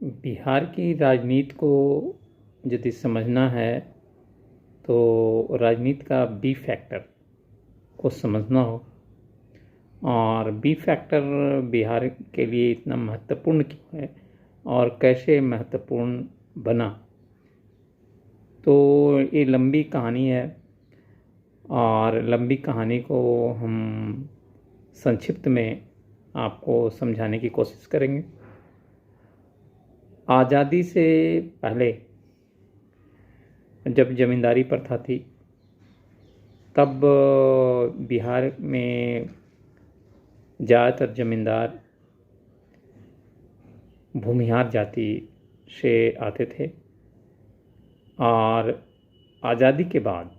बिहार की राजनीति को यदि समझना है तो राजनीति का बी फैक्टर को समझना हो। और बी फैक्टर बिहार के लिए इतना महत्वपूर्ण क्यों है और कैसे महत्वपूर्ण बना, तो ये लंबी कहानी है और लंबी कहानी को हम संक्षिप्त में आपको समझाने की कोशिश करेंगे। आज़ादी से पहले जब जमींदारी प्रथा थी तब बिहार में ज़्यादातर जमींदार भूमिहार जाति से आते थे। और आज़ादी के बाद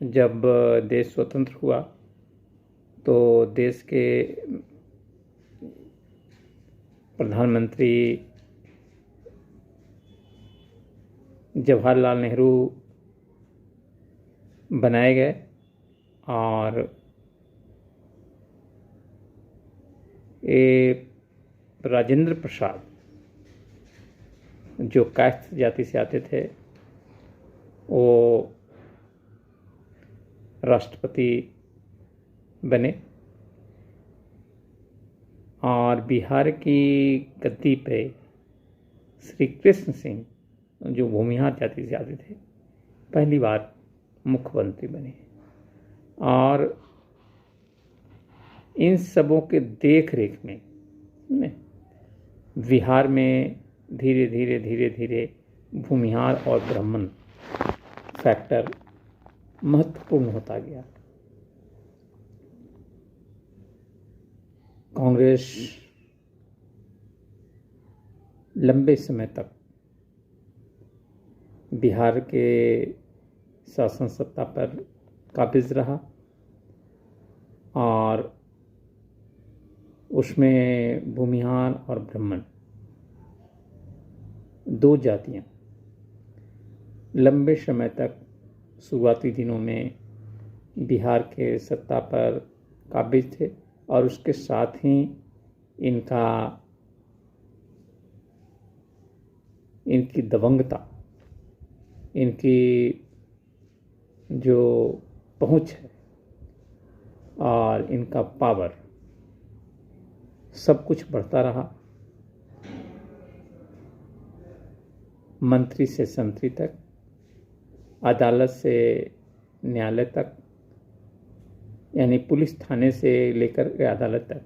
जब देश स्वतंत्र हुआ तो देश के प्रधानमंत्री जवाहरलाल नेहरू बनाए गए और ये राजेंद्र प्रसाद जो कायस्थ जाति से आते थे वो राष्ट्रपति बने और बिहार की गद्दी पे श्री कृष्ण सिंह जो भूमिहार जाति से आते थे पहली बार मुख्यमंत्री बने। और इन सबों के देख रेख में बिहार में धीरे धीरे भूमिहार और ब्राह्मण फैक्टर महत्वपूर्ण होता गया। कांग्रेस लंबे समय तक बिहार के शासन सत्ता पर काबिज रहा और उसमें भूमिहार और ब्राह्मण दो जातियां लंबे समय तक शुरुआती दिनों में बिहार के सत्ता पर काबिज थे और उसके साथ ही इनकी दबंगता, इनकी जो पहुंच है और इनका पावर सब कुछ बढ़ता रहा। मंत्री से संतरी तक, अदालत से न्यायालय तक, यानी पुलिस थाने से लेकर अदालत तक